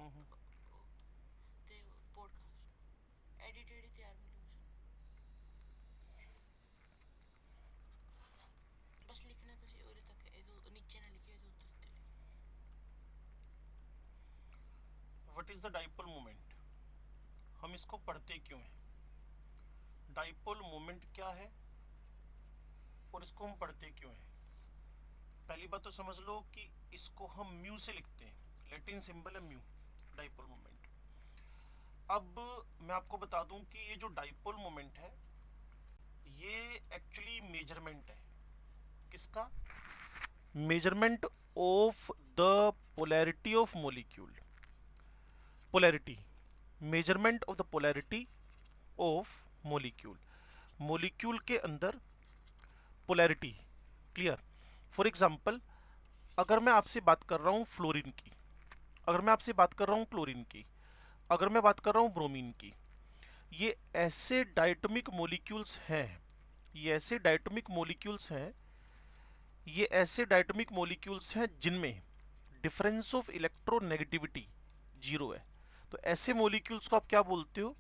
ते podcast edited ही तैयार मिले बस लिखना तो और तक ये तो नीचे ना लिखिए तो उत्तर what is the dipole moment? हम इसको पढ़ते क्यों हैं? डाइपोल मोमेंट क्या है और इसको हम पढ़ते क्यों हैं? पहली बात तो समझ लो कि इसको हम म्यू से लिखते हैं, लैटिन सिंबल है म्यू, डाइपोल मोमेंट। अब मैं आपको बता दूं कि ये जो डाइपोल मोमेंट है ये एक्चुअली मेजरमेंट है। किसका? Measurement of the polarity of molecule. Polarity, measurement of the polarity of molecule. Molecule के अंदर पोलैरिटी, क्लियर। फॉर एग्जांपल, अगर मैं आपसे बात कर रहा हूँ फ्लोरीन की, अगर मैं आपसे बात कर रहा हूँ क्लोरीन की, अगर मैं बात कर रहा हूँ ब्रोमीन की, ये ऐसे डायटोमिक मॉलिक्यूल्स हैं, ये ऐसे डायटोमिक मॉलिक्यूल्स हैं, ये ऐसे डायटोमिक मॉलिक्यूल्स हैं जिनमें डिफरेंस ऑफ इलेक्ट्रोनेगेटिविटी जीरो है। तो ऐसे मॉलिक्यूल्स को आप क्या बोलते हो?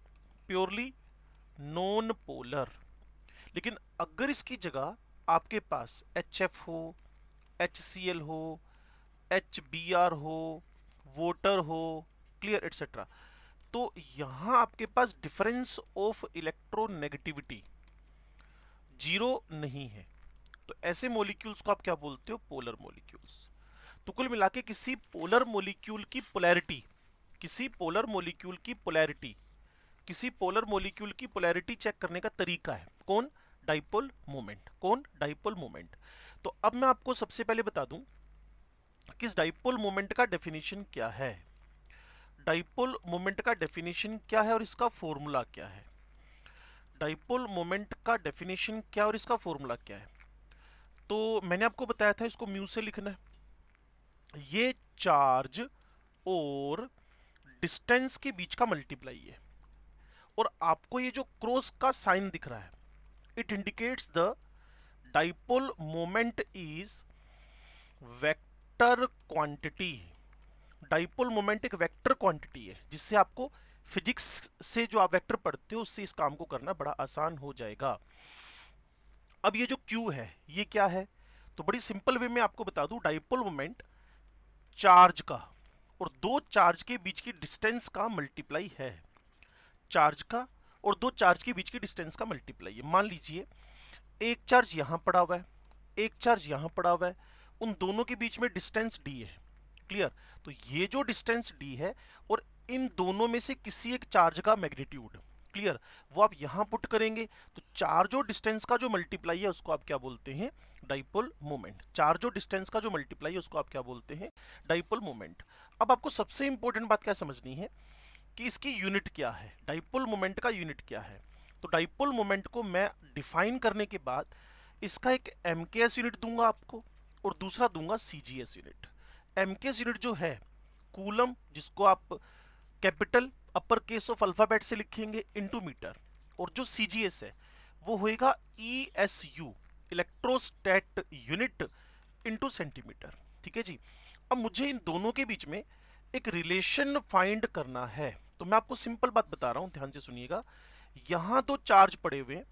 Purely non polar. लेकिन अगर इसकी जगह आपके पास HF हो, HCl हो, HBr हो, वोटर हो, क्लियर एटसेट्रा, तो यहां आपके पास डिफरेंस ऑफ इलेक्ट्रोनेगेटिविटी जीरो नहीं है। तो ऐसे मॉलिक्यूल्स को आप क्या बोलते हो? Polar molecules. तो कुल मिला के किसी पोलर मॉलिक्यूल की पोलैरिटी, किसी पोलर मॉलिक्यूल की पोलैरिटी, किसी पोलर मॉलिक्यूल की पोलैरिटी चेक करने का तरीका है कौन? Dipole moment. कौन? Dipole moment. तो अब मैं आपको सबसे पहले बता दूं कि इस डाइपोल मोमेंट का डेफिनेशन क्या है। डाइपोल मोमेंट का डेफिनेशन क्या है और इसका फॉर्मूला क्या है? डाइपोल मोमेंट का डेफिनेशन क्या और इसका फॉर्मूला क्या है? तो मैंने आपको बताया था इसको म्यू से लिखना है। ये चार्ज और डिस्टेंस के बीच का मल्टीप्लाई है। और आपको ये जो क्रॉस का साइन दिख रहा है, it indicates the dipole moment is vector quantity. Dipole moment एक वेक्टर क्वांटिटी है, जिससे आपको फिजिक्स से जो आप वेक्टर पढ़ते हो उससे इस काम को करना बड़ा आसान हो जाएगा। अब ये जो Q है ये क्या है? तो बड़ी सिंपल वे में आपको बता दूं, डाइपोल मोमेंट चार्ज का और दो चार्ज के बीच की डिस्टेंस का मल्टीप्लाई है। चार्ज का और दो चार्ज के बीच की डिस्टेंस का मल्टीप्लाई है। मान लीजिए एक चार्ज यहां पड़ा हुआ है, एक चार्ज यहां पड़ा हुआ है, उन दोनों के बीच में डिस्टेंस d है, क्लियर। तो ये जो डिस्टेंस d है और इन दोनों में से किसी एक चार्ज का मैग्नीट्यूड, क्लियर, वो आप यहां पुट करेंगे तो चार्ज और डिस्टेंस का जो मल्टीप्लाई है उसको आप क्या बोलते हैं? Dipole moment. चार्ज और डिस्टेंस का जो मल्टीप्लाई है उसको आप क्या बोलते हैं? Dipole moment. अब आपको सबसे इंपॉर्टेंट बात क्या समझनी है कि इसकी यूनिट क्या है, डाइपोल मोमेंट का यूनिट क्या है। तो डाइपोल मोमेंट को मैं डिफाइन करने के बाद इसका एक एमकेएस यूनिट दूंगा आपको और दूसरा दूंगा सीजीएस यूनिट। एमकेएस यूनिट जो है कूलम, जिसको आप capital upper case of alphabet से लिखेंगे, इनटू मीटर, और जो सीजीएस है वो होएगा ईएसयू, इलेक्ट्रोस्टैट यूनिट, इनटू सेंटीमीटर। ठीक है जी। अब मुझे इन दोनों के बीच में एक रिलेशन फाइंड करना है। तो मैं आपको सिंपल बात बता रहा हूं, ध्यान से सुनिएगा। यहां तो चार्ज पड़े हुए,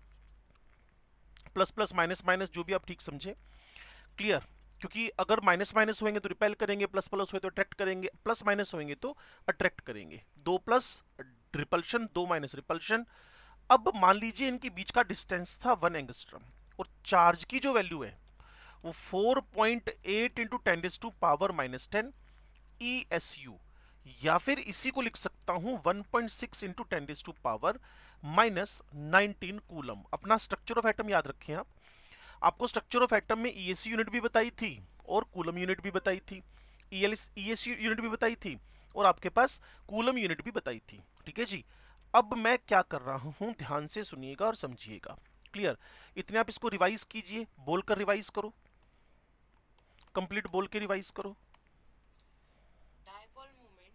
प्लस प्लस माइनस माइनस जो भी आप ठीक समझे, क्लियर। क्योंकि अगर माइनस माइनस होंगे तो रिपेल करेंगे, प्लस प्लस हुए तो अट्रैक्ट करेंगे, प्लस माइनस होंगे तो अट्रैक्ट करेंगे। दो प्लस रिपल्शन, दो माइनस रिपल्शन। अब मान लीजिए इनके बीच का डिस्टेंस था 1 एंगस्ट्रम और चार्ज की जो वैल्यू है वो 4.8 इंटू 10⁻⁻10 ई एस यू, या फिर इसी को लिख सकता हूं 1.6 इंटू 10⁻⁻19 कूलम। अपना स्ट्रक्चर ऑफ एटम याद रखें आप। आपको स्ट्रक्चर ऑफ एटम में ईएससी यूनिट भी बताई थी और कूलम यूनिट भी बताई थी, ईएससी यूनिट भी बताई थी और आपके पास कूलम यूनिट भी बताई थी। ठीक है जी। अब मैं क्या कर रहा हूं, ध्यान से सुनिएगा और समझिएगा, क्लियर। इतने आप इसको रिवाइज कीजिए, बोलकर रिवाइज करो, कंप्लीट बोल के रिवाइज करो। dipole moment,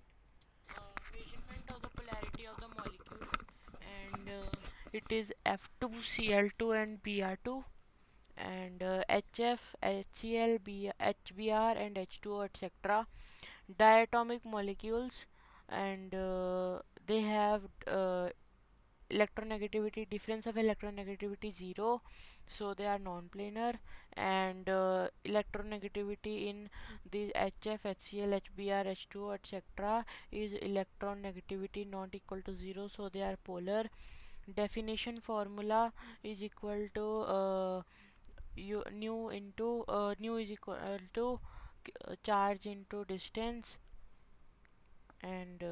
measurement of the polarity of the molecule, and it is F2Cl2 and Br2, and HF, HCl, HBr, and H2O, etc. Diatomic molecules. and they have electronegativity, difference of electronegativity 0, so they are non-planar. And electronegativity in the HF, HCl, HBr, H2, etc. is electronegativity not equal to 0, so they are polar. Definition formula is equal to nu is equal to charge into distance, and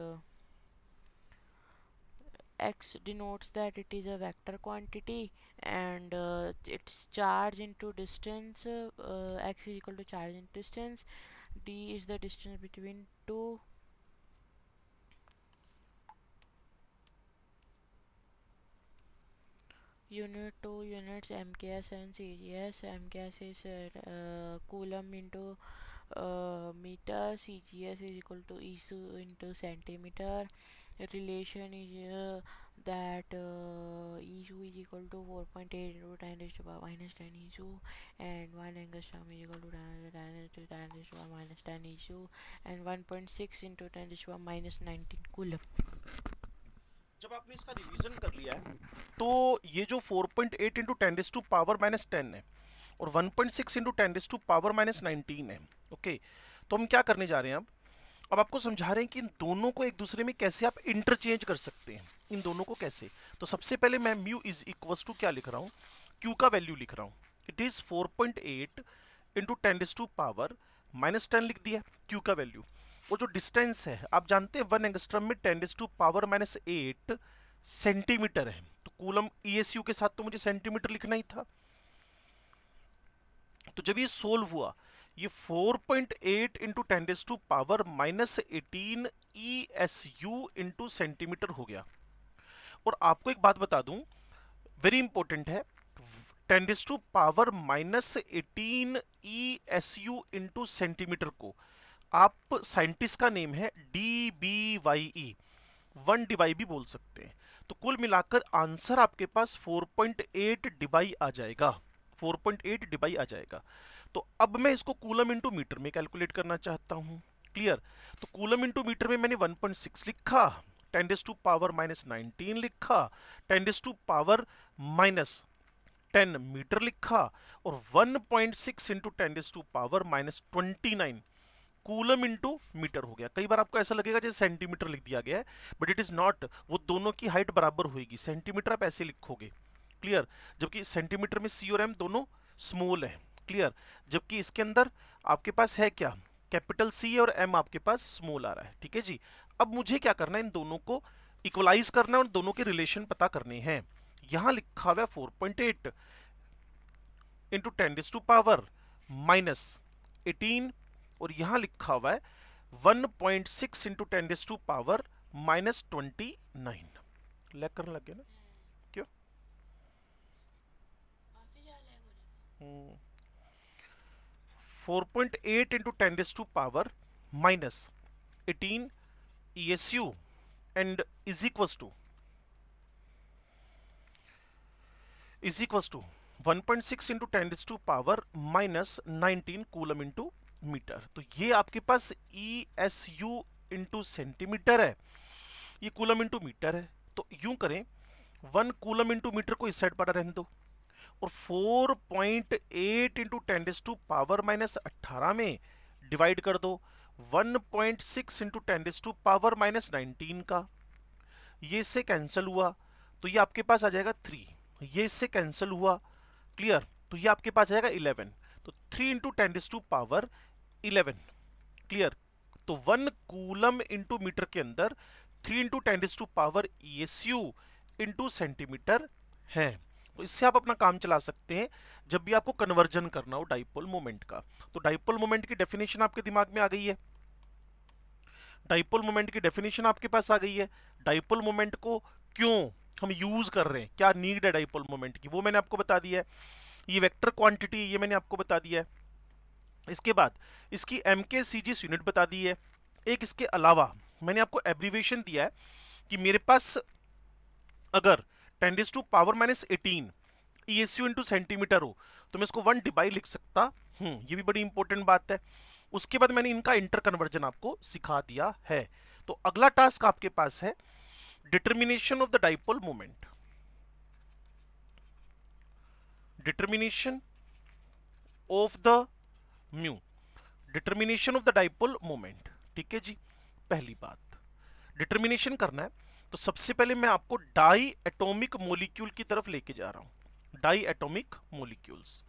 x denotes that it is a vector quantity, and its charge into distance, x is equal to charge into distance, d is the distance between two two units, mks and cgs. Mks is coulomb into meter, cgs is equal to ESU into centimeter. Relation is that ESU is equal to 4.8 into 10 raised to the power minus 10 ESU, and 1 angstrom is equal to 10 raised to the power minus 10 ESU, and 1.6 into 10 raised to the power minus 19 coulomb. जब आपने इसका revision कर लिया है तो ये जो 4.8 into 10 to power minus 10 है और 1.6 इंटू 10 टू पावर माइनस 19 है। ओके, तो हम क्या करने जा रहे हैं अब आपको समझा रहे हैं कि इन दोनों को एक दूसरे में कैसे आप इंटरचेंज कर सकते हैं, इन दोनों को कैसे। तो सबसे पहले मैं म्यू इज इक्वल टू क्या लिख रहा हूँ, क्यू का वैल्यू लिख रहा हूँ। It is 4.8 into 10 to power minus 10 लिख दिया क्यू का वैल्यू। वो जो डिस्टेंस है आप जानते हैं 1 एंगस्ट्रम में 10 टू पावर माइनस 8 सेंटीमीटर है, तो कूलम ईएसयू के साथ तो मुझे सेंटीमीटर लिखना ही था। तो जब ये सोल्व हुआ ये 4.8 into 10 to power minus 18 E S U into centimetre हो गया। और आपको एक बात बता दूं, वेरी इंपॉर्टेंट है, 10 to power minus 18 E S U into centimetre को आप साइंटिस्ट का नेम है D B Y E, 1 Debye भी बोल सकते हैं। तो कुल मिलाकर आंसर आपके पास 4.8 डिवाई आ जाएगा, 4.8 डिवाई आ जाएगा। तो अब मैं इसको कूलम इंटू मीटर में कैलकुलेट करना चाहता हूं। क्लियर? तो कूलम इंटू मीटर में मैंने 1.6 लिखा, 10 टू पावर माइनस 19 लिखा, 10 टू पावर माइनस 10 मीटर लिखा, और 1.6 into 10 to power minus 29 coulomb into metre हो गया। कई बार आपको ऐसा लगेगा जैसे सेंटीमीटर लिख दिया गया है, बट इट इज नॉट। वो दोनों की हाइट बराबर होगी, सेंटीमीटर आप ऐसे लिखोगे। क्लियर? जबकि सेंटीमीटर में सी और एम दोनों स्मॉल है। क्लियर? जबकि इसके अंदर आपके पास है क्या, कैपिटल सी और एम आपके पास स्मॉल आ रहा है। ठीक है जी। अब मुझे क्या करना है, इन दोनों को इक्वलाइज करना है और दोनों के रिलेशन पता करने हैं। यहां लिखा हुआ है 4.8 इंटू 10 टू पावर माइनस 18, और यहां लिखा हुआ है 1.6 into 10 to power minus 29। Lag करने लग गया ना? क्यों? काफी ज्यादा लैग हो रही है। 4.8 into 10 to power minus 18 ESU and is equals to 1.6 into 10 to power minus 19 coulomb into metre. तो ये आपके पास ESU इंटू सेंटीमीटर है, ये कूलम इंटू मीटर है। तो यूं करें, 1 कूलम इंटू मीटर को इस साइड पर रहने दो, और 4.8 इंटू 10 टू पावर माइनस 18 में डिवाइड कर दो 1.6 इंटू 10 टू पावर माइनस 19 का। ये इससे कैंसिल हुआ तो ये आपके पास आ जाएगा 3, ये इससे कैंसिल हुआ। क्लियर? तो ये आपके पास आएगा 11, तो 3 इंटू 10 टू पावर 11। क्लियर? तो 1 कूलम इंटू मीटर के अंदर 3 into 10 to power ESU into centimetre है। तो इससे आप अपना काम चला सकते हैं जब भी आपको कन्वर्जन करना हो डाइपोल मोमेंट का। तो डाइपोल मोमेंट की डेफिनेशन आपके दिमाग में आ गई है, डाइपोल मोमेंट की डेफिनेशन आपके पास आ गई है। डाइपोल मोमेंट को क्यों हम यूज कर रहे हैं, क्या नीड है डाइपोल मोमेंट की, वो मैंने आपको बता दिया है। ये वेक्टर क्वांटिटी ये मैंने आपको बता दिया है। इसके बाद इसकी MK CGS यूनिट बता दी है। एक इसके अलावा मैंने आपको एब्रीवेशन दिया है कि मेरे पास अगर 10 to power minus 18 ESU into centimetre हो तो मैं इसको 1 डिवाइड लिख सकता हूं। ये भी बड़ी इंपॉर्टेंट बात है। उसके बाद मैंने इनका इंटर कन्वर्जन आपको सिखा दिया है। तो अगला टास्क आपके पास है determination of the dipole moment. Determination of the mu, determination of the dipole moment. ठीक है जी, पहली बात डिटर्मिनेशन करना है, तो सबसे पहले मैं आपको डाई एटॉमिक मोलिक्यूल की तरफ लेके जा रहा हूं। डाई एटॉमिक मोलिक्यूल्स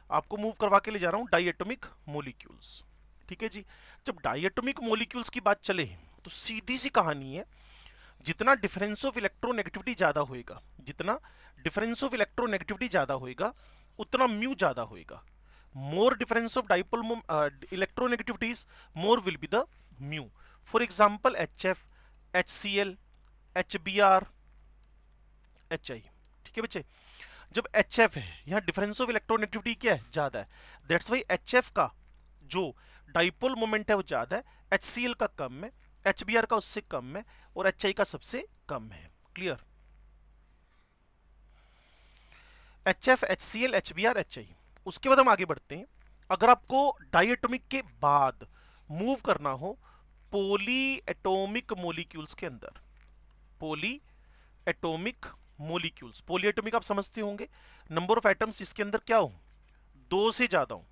आपको मूव करवा के ले जा रहा हूं, डाई एटॉमिक मोलिक्यूल्स। ठीक है जी, जब डाई एटॉमिक मोलिक्यूल्स की बात चले तो सीधी सी कहानी है, जितना डिफरेंस ऑफ इलेक्ट्रोनेगेटिविटी ज्यादा होएगा, जितना डिफरेंस ऑफ इलेक्ट्रोनेगेटिविटी ज्यादा होएगा, उतना म्यू ज्यादा होएगा। More difference of dipole electronegativities, more will be the mu. For example HF, HCl, HBr, HI। ठीक है बच्चे, जब HF है, यहाँ डिफरेंस ऑफ इलेक्ट्रोनेगेटिविटी क्या है, ज्यादा है, दैट्स वाई HF का जो डाइपोल मोमेंट है वो ज्यादा है, HCl का कम है, HBr का उससे कम है, और HI का सबसे कम है। Clear? HF, HCl, HBr, HI। उसके बाद हम आगे बढ़ते हैं। अगर आपको डायटोमिक के बाद मूव करना हो पॉली एटॉमिक मोलिक्यूल्स के अंदर, poly atomic molecules, poly atomic आप समझते होंगे, नंबर ऑफ एटम्स जिसके अंदर क्या हो, दो से ज्यादा हो।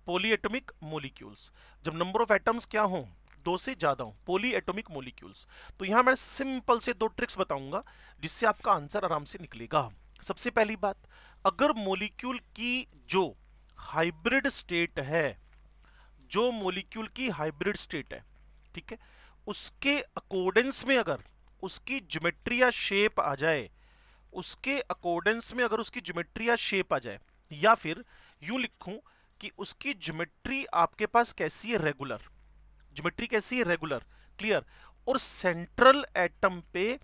पॉली एटॉमिक मोलिक्यूल्स, जब नंबर ऑफ एटम्स क्या हो, दो से ज्यादा हो, पॉली एटॉमिक मोलिक्यूल्स। तो यहां मैं सिंपल से दो ट्रिक्स बताऊंगा जिससे आपका आंसर आराम से निकलेगा। सबसे पहली बात, अगर मोलिक्यूल की जो हाइब्रिड स्टेट है, जो मोलिक्यूल की हाइब्रिड स्टेट है, ठीक है, उसके अकॉर्डेंस में अगर उसकी ज्योमेट्री या शेप आ जाए, उसके अकॉर्डेंस में अगर उसकी ज्योमेट्री या शेप आ जाए, या फिर यूं लिखूं कि उसकी ज्योमेट्री आपके पास कैसी है, रेगुलर, ज्योमेट्री कैसी है, रेगुलर। क्लियर? और सेंट्रल एटम पे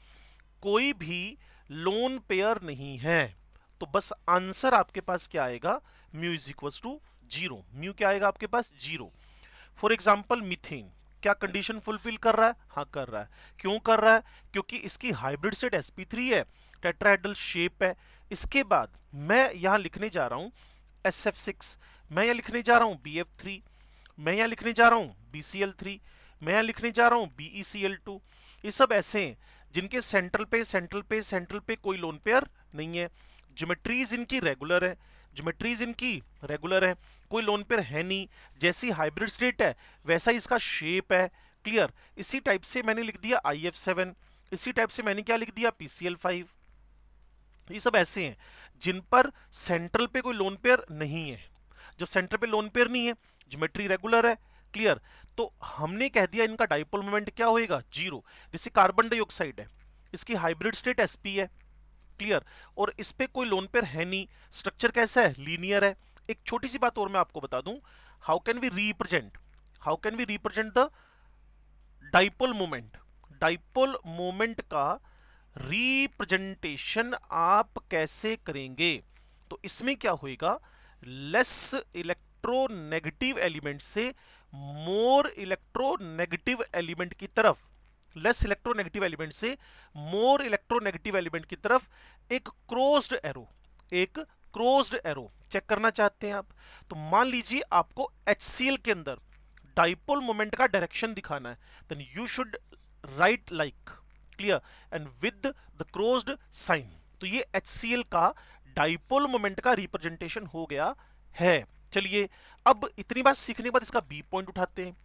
कोई भी लोन पेयर नहीं है, तो बस आंसर आपके पास क्या आएगा, mu is equal to zero. Mu क्या आएगा आपके पास, जीरो। फॉर एग्जाम्पल मीथेन, क्या कंडीशन फुलफिल कर रहा है, हाँ कर रहा है। क्यों कर रहा है, क्योंकि इसकी हाइब्रिड स्टेट sp3 है, टेट्राहेड्रल शेप है। इसके बाद मैं यहां लिखने जा रहा हूं SF6, मैं यहां लिखने जा रहा हूं BF3, मैं यहां लिखने जा रहा हूं BCl3, मैं यहां लिखने जा रहा हूं BeCl2। ये सब ऐसे हैं जिनके सेंट्रल पे कोई लोन पेयर नहीं है, ज्योमेट्रीज इनकी रेगुलर है, ज्योमेट्रीज इनकी रेगुलर है, कोई लोन पेयर है नहीं, जैसी हाइब्रिड स्टेट है वैसा ही इसका शेप है। क्लियर? इसी टाइप से मैंने लिख दिया IF7, इसी टाइप से मैंने क्या लिख दिया, PCl5। ये सब ऐसे हैं जिन पर सेंट्रल पे कोई लोन पेयर नहीं है। जब सेंटर पे लोन पेयर नहीं है, ज्योमेट्री रेगुलर है, क्लियर, तो हमने कह दिया इनका डाइपोल मोमेंट क्या होएगा, जीरो। जैसे कार्बन डाइऑक्साइड है, इसकी हाइब्रिड स्टेट sp है, क्लियर, और इस पे कोई लोन पेयर है नहीं, स्ट्रक्चर कैसा है, लीनियर है। एक छोटी सी बात और मैं आपको बता दूं, how can we represent, how can we represent the dipole moment, dipole moment का रिप्रेजेंटेशन आप कैसे करेंगे। तो इसमें क्या होएगा, लेस इलेक्ट्रोनेगेटिव एलिमेंट से मोर इलेक्ट्रोनेगेटिव एलिमेंट की तरफ, लेस इलेक्ट्रोनेगेटिव एलिमेंट से मोर इलेक्ट्रोनेगेटिव एलिमेंट की तरफ एक क्रोस्ड एरो, एक क्रोस्ड एरो चेक करना चाहते हैं आप। तो मान लीजिए आपको HCl के अंदर डाइपोल मोमेंट का डायरेक्शन दिखाना है, then you should write like, clear, and with the crossed sign. तो ये HCl का डाइपोल मोमेंट का रिप्रेजेंटेशन हो गया है। चलिए, अब इतनी बात सीखने के बाद इसका बी पॉइंट उठाते हैं।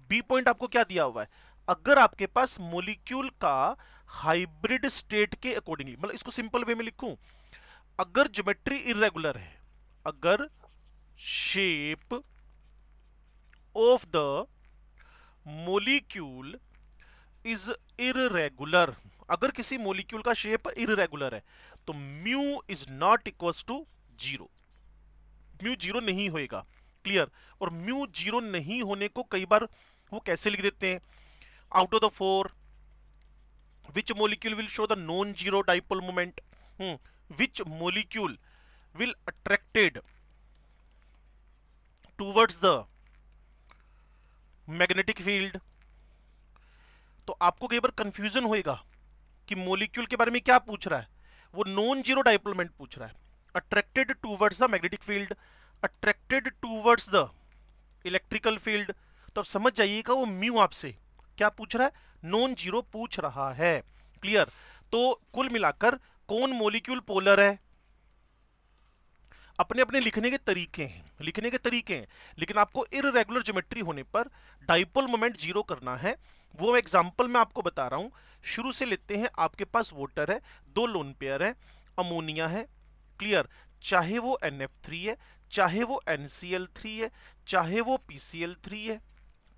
बी पॉइंट आपको क्या दिया हुआ है, अगर आपके पास मोलिक्यूल का हाइब्रिड स्टेट के अकॉर्डिंगली, मतलब इसको सिंपल वे में लिखूं, अगर ज्योमेट्री इरेगुलर है, अगर shape of the molecule is irregular, अगर किसी मोलिक्यूल का शेप इरेगुलर है, तो mu is not equals to zero, mu zero नहीं होएगा। क्लियर? और म्यू जीरो नहीं होने को कई बार वो कैसे लिख देते हैं, out of the four which molecule will show the non-zero dipole moment, which molecule will attracted towards the magnetic field। तो आपको कई बार कंफ्यूजन होएगा कि मोलिक्यूल के बारे में क्या पूछ रहा है, वो नॉन जीरो डाइपोल मोमेंट पूछ रहा है, attracted towards the magnetic field, attracted towards the electrical field. तो अब समझ जाइएगा वो म्यू आपसे क्या पूछ रहा है? नॉन जीरो पूछ रहा है। क्लियर? तो कुल मिलाकर कौन मॉलिक्यूल पोलर है? अपने अपने लिखने के तरीके हैं, लेकिन आपको इररेगुलर ज्योमेट्री होने पर डाइपोल मोमेंट जीरो करना है। वो एग्जांपल मैं आपको बता रहा हूं। शुरू से लेते हैं। आपके पास वाटर है, दो लोन पेयर है, अमोनिया है। क्लियर? चाहे वो NF3 है, चाहे वो NCl3 है, चाहे वो PCl3 है।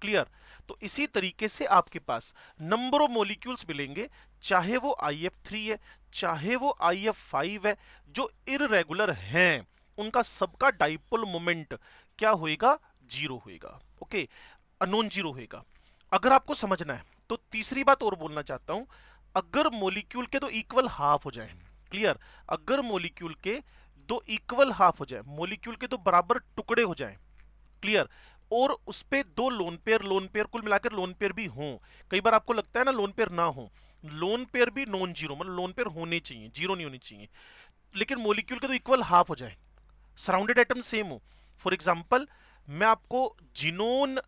क्लियर? तो इसी तरीके से आपके पास नंबर ऑफ मॉलिक्यूल्स मिलेंगे, चाहे वो IF3 है, चाहे वो IF5 है, जो इररेगुलर हैं उनका सबका डाइपोल मोमेंट क्या होएगा? जीरो होएगा। ओके, नॉन जीरो होएगा। अगर आपको समझना है तो तीसरी बात और बोलना चाहता हूं। अगर मॉलिक्यूल के दो इक्वल हाफ हो जाए, क्लियर, अगर मॉलिक्यूल के दो इक्वल हाफ हो जाए, मॉलिक्यूल के दो बराबर टुकड़े हो जाएं, क्लियर, और उस पे दो लोन पेयर कुल मिलाकर लोन पेयर भी हों। कई बार आपको लगता है ना लोन पेयर ना हो, लोन पेयर भी नॉन जीरो, मतलब लोन पेयर होने चाहिए, जीरो नहीं होनी चाहिए, लेकिन मॉलिक्यूल के तो इक्वल हाफ हो जाए, सराउंडेड एटम सेम हो। फॉर एग्जांपल मैं आपको जिनोन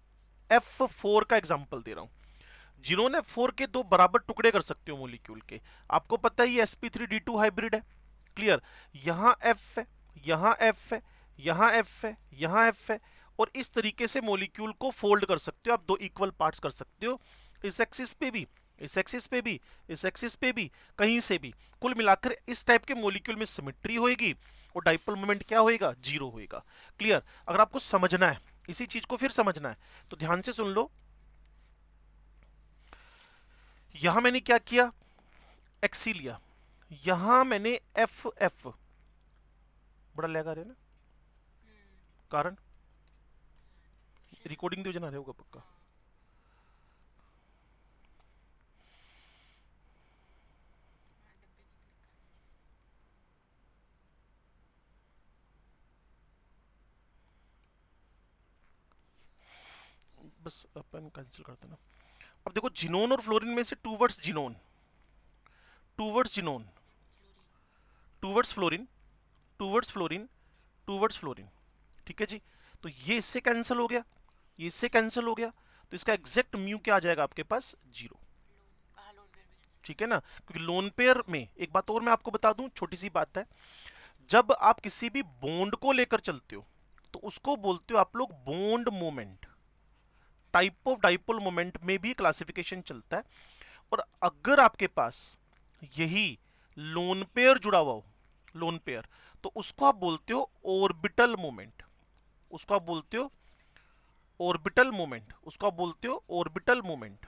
F4 का एग्जांपल दे रहा हूं। जिनोन F4 के दो बराबर टुकड़े कर सकते हो मॉलिक्यूल के। आपको पता है ये sp3d2 हाइब्रिड है। क्लियर? यहां F है, यहां F है, यहां F है, यहां F है, और इस तरीके से मॉलिक्यूल को फोल्ड कर सकते हो आप, दो इक्वल पार्ट्स कर सकते हो, इस एक्सिस पे भी, इस एक्सिस पे भी, इस एक्सिस पे भी, कहीं से भी। कुल मिलाकर इस टाइप के मॉलिक्यूल में सिमेट्री होएगी और डाइपोल मोमेंट क्या होएगा? जीरो होएगा। क्लियर? अगर आपको समझना है, इसी चीज को फिर समझना है, तो ध्यान से सुन लो। यहां मैंने क्या किया? एक्सी लिया। यहां मैंने एफ बड़ा लैग आ रहा है ना, कारण रिकॉर्डिंग तो जना रहे होगा पक्का। बस अपन कैंसिल करते ना। अब देखो, जिनोन और फ्लोरीन में से towards xenon, towards xenon, towards fluorine, towards fluorine, towards fluorine. ठीक है जी? तो ये इससे कैंसिल हो गया, ये इससे कैंसिल हो गया, तो इसका एग्जैक्ट म्यू क्या आ जाएगा आपके पास? जीरो। ठीक है ना? क्योंकि लोन पेयर में एक बात और मैं आपको बता दूं, छोटी सी बात है, जब आप किसी भी बॉन्ड को लेकर चलते हो तो उसको बोलते हो आप लोग bond moment. Type of dipole moment में भी क्लासिफिकेशन चलता है। और अगर आपके पास यही लोन पेयर जुड़ा हुआ हो, लोन पेयर, तो उसको आप बोलते हो ऑर्बिटल मोमेंट, उसको आप बोलते हो ऑर्बिटल मोमेंट, उसको आप बोलते हो ऑर्बिटल मोमेंट।